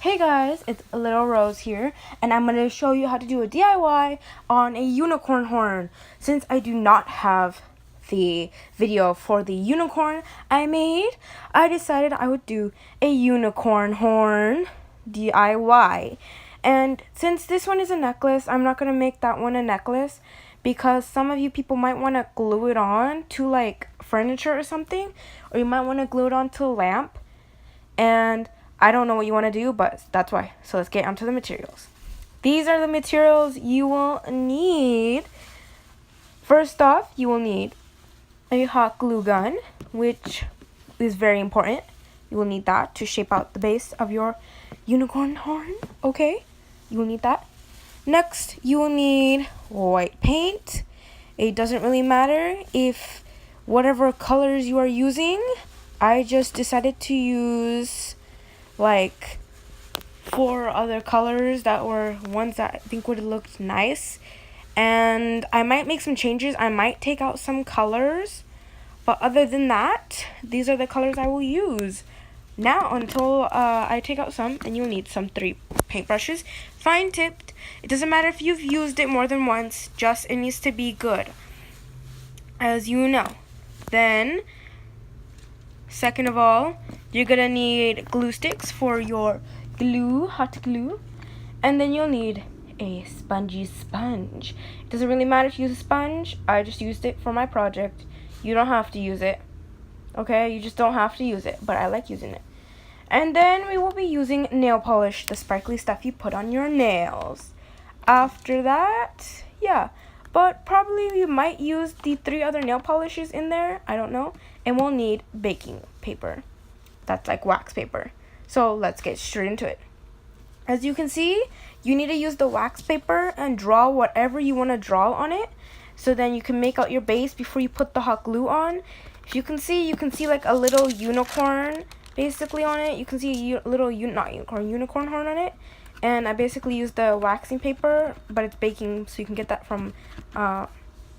Hey guys, it's Little Rose here, and I'm going to show you how to do a DIY on a unicorn horn. Since I do not have the video for the unicorn I made, I decided I would do a unicorn horn DIY. And since this one is a necklace, I'm not going to make that one a necklace because some of you people might want to glue it on to like furniture or something, or you might want to glue it onto a lamp. And I don't know what you want to do, but that's why. So let's get onto the materials. These are the materials you will need. First off, you will need a hot glue gun, which is very important. You will need that to shape out the base of your unicorn horn, okay? You will need that. Next, you will need white paint. It doesn't really matter if whatever colors you are using. I just decided to use like 4 other colors that were ones that I think would have looked nice, and I might make some changes. I might take out some colors, but other than that, these are the colors I will use. Now until I take out some, and you'll need some 3 paintbrushes, fine tipped. It doesn't matter if you've used it more than once, just it needs to be good, as you know. Then second of all, you're gonna need glue sticks for your glue, hot glue, and then you'll need a spongy sponge. It doesn't really matter if you use a sponge. I just used it for my project. You don't have to use it, okay? You just don't have to use it, but I like using it. And then we will be using nail polish, the sparkly stuff you put on your nails. After that, yeah, but probably we might use the 3 other nail polishes in there, I don't know. And we'll need baking paper. That's like wax paper. So let's get straight into it. As you can see, you need to use the wax paper and draw whatever you want to draw on it, so then you can make out your base before you put the hot glue on. If you can see like a little unicorn basically on it. You can see a little unicorn horn on it. And I basically used the waxing paper, but it's baking, so you can get that from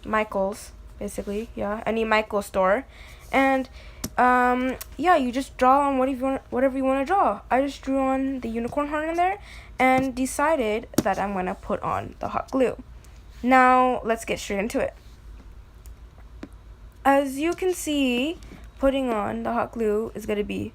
Michael's, basically, yeah, any Michael's store. And yeah, you just draw on whatever you want to draw. I just drew on the unicorn horn in there and decided that I'm going to put on the hot glue. Now, let's get straight into it. As you can see, putting on the hot glue is going to be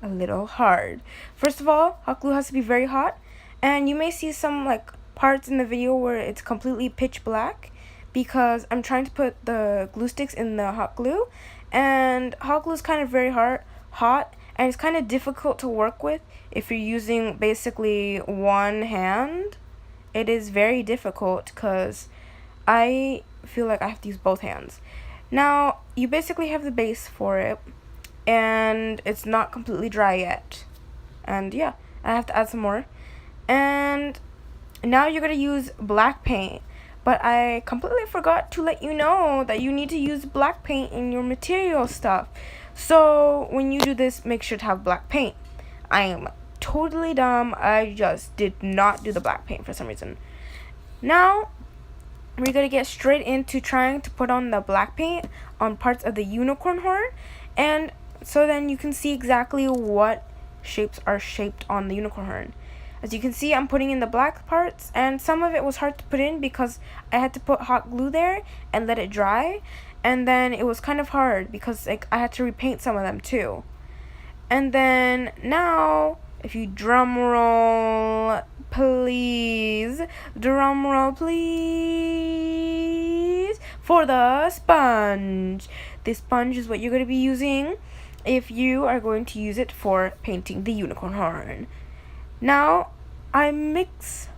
a little hard. First of all, hot glue has to be very hot, and you may see some like parts in the video where it's completely pitch black because I'm trying to put the glue sticks in the hot glue, and hot glue is kind of very hot, and it's kind of difficult to work with if you're using basically one hand. It is very difficult because I feel like I have to use both hands. Now, you basically have the base for it, and it's not completely dry yet. And yeah, I have to add some more. And now you're going to use black paint. But I completely forgot to let you know that you need to use black paint in your material stuff. So when you do this, make sure to have black paint. I am totally dumb. I just did not do the black paint for some reason. Now, we're going to get straight into trying to put on the black paint on parts of the unicorn horn. And so then you can see exactly what shapes are shaped on the unicorn horn. As you can see, I'm putting in the black parts, and some of it was hard to put in because I had to put hot glue there and let it dry, and then it was kind of hard because like I had to repaint some of them too. And then now, if you drum roll please, for the sponge. This sponge is what you're going to be using if you are going to use it for painting the unicorn horn. Now, I mix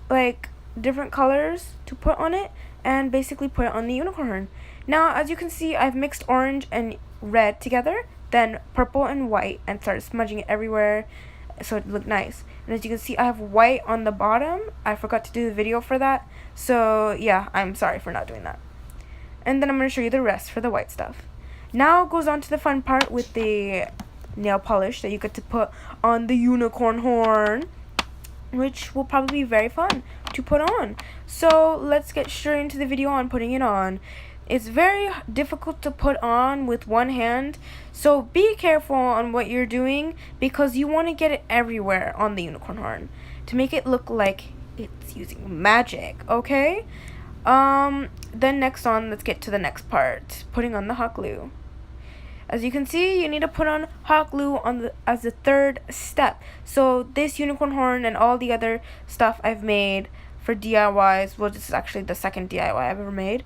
like different colors to put on it and basically put it on the unicorn horn. Now, as you can see, I've mixed orange and red together, then purple and white, and started smudging it everywhere so it looked nice. And as you can see, I have white on the bottom. I forgot to do the video for that. So yeah, I'm sorry for not doing that. And then I'm going to show you the rest for the white stuff. Now it goes on to the fun part with the nail polish that you get to put on the unicorn horn, which will probably be very fun to put on. So let's get straight into the video on putting it on. It's very difficult to put on with one hand, so be careful on what you're doing because you want to get it everywhere on the unicorn horn to make it look like it's using magic, okay? Then next on, let's get to the next part, putting on the hot glue. As you can see, you need to put on hot glue as the third step. So this unicorn horn and all the other stuff I've made for DIYs, well, this is actually the second DIY I've ever made,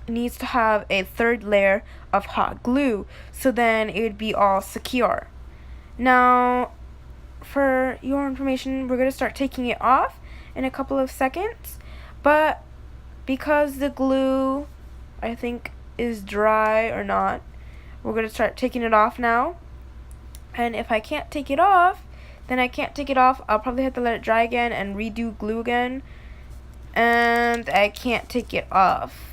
needs to have a third layer of hot glue, so then it would be all secure. Now, for your information, we're going to start taking it off in a couple of seconds, but because the glue, I think, is dry or not, we're going to start taking it off now. And if I can't take it off, then I can't take it off. I'll probably have to let it dry again and redo glue again. And I can't take it off.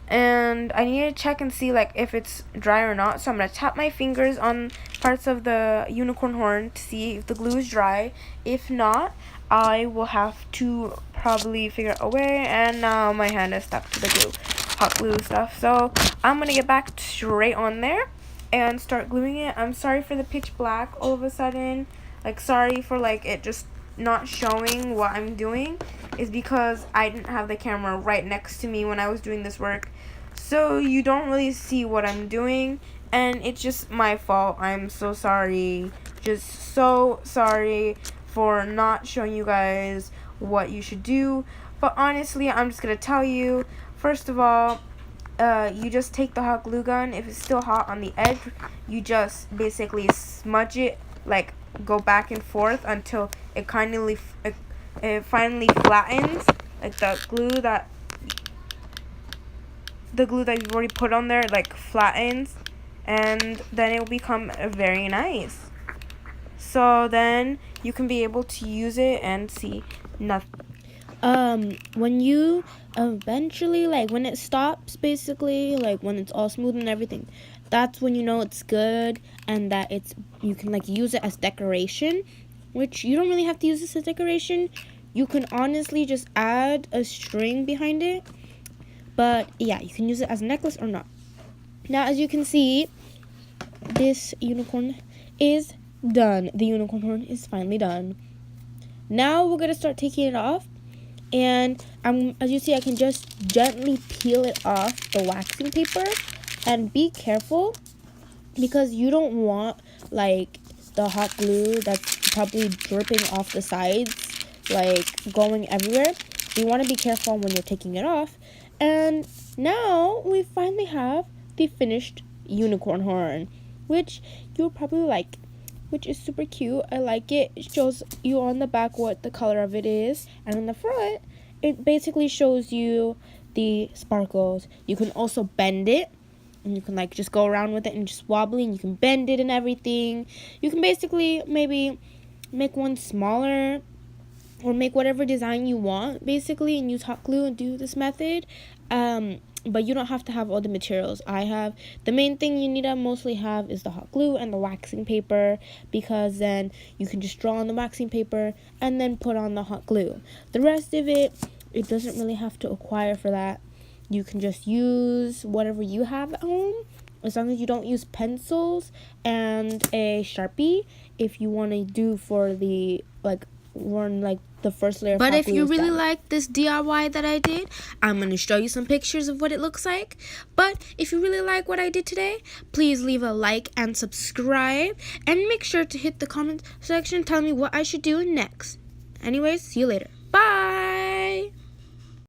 And I need to check and see like if it's dry or not. So I'm going to tap my fingers on parts of the unicorn horn to see if the glue is dry. If not, I will have to probably figure out a way. And now my hand is stuck to the glue, hot glue stuff. So I'm going to get back straight on there and start gluing it. I'm sorry for the pitch black all of a sudden. Like, sorry for like it just not showing what I'm doing. Is because I didn't have the camera right next to me when I was doing this work. So you don't really see what I'm doing. And it's just my fault. I'm so sorry. Just so sorry for not showing you guys what you should do. But honestly, I'm just going to tell you. First of all, you just take the hot glue gun. If it's still hot on the edge, you just basically smudge it. Like, go back and forth until it finally flattens, like the glue that you've already put on there like flattens, and then it will become very nice. So then you can be able to use it and see nothing. When you eventually, like when it stops, basically, like when it's all smooth and everything, that's when you know it's good and that you can like use it as decoration, which you don't really have to use this as decoration. You can honestly just add a string behind it, but yeah, you can use it as a necklace or not. Now, as you can see, this unicorn is done. The unicorn horn is finally done. Now we're gonna start taking it off. And as you see, I can just gently peel it off the waxing paper. And be careful, because you don't want like the hot glue that's probably dripping off the sides, like going everywhere. You want to be careful when you're taking it off. And now we finally have the finished unicorn horn, which you'll probably like, which is super cute. I like it. It shows you on the back what the color of it is, and on the front it basically shows you the sparkles. You can also bend it, and you can like just go around with it and just wobbly, and you can bend it and everything. You can basically maybe make one smaller or make whatever design you want basically, and use hot glue and do this method. But you don't have to have all the materials I have. The main thing you need to mostly have is the hot glue and the waxing paper, because then you can just draw on the waxing paper and then put on the hot glue. The rest of it doesn't really have to acquire for that. You can just use whatever you have at home, as long as you don't use pencils and a Sharpie if you want to do for the the first layer. But if you really like this DIY that I did, I'm going to show you some pictures of what it looks like. But if you really like what I did today, please leave a like and subscribe, and make sure to hit the comment section telling me what I should do next. Anyways, see you later.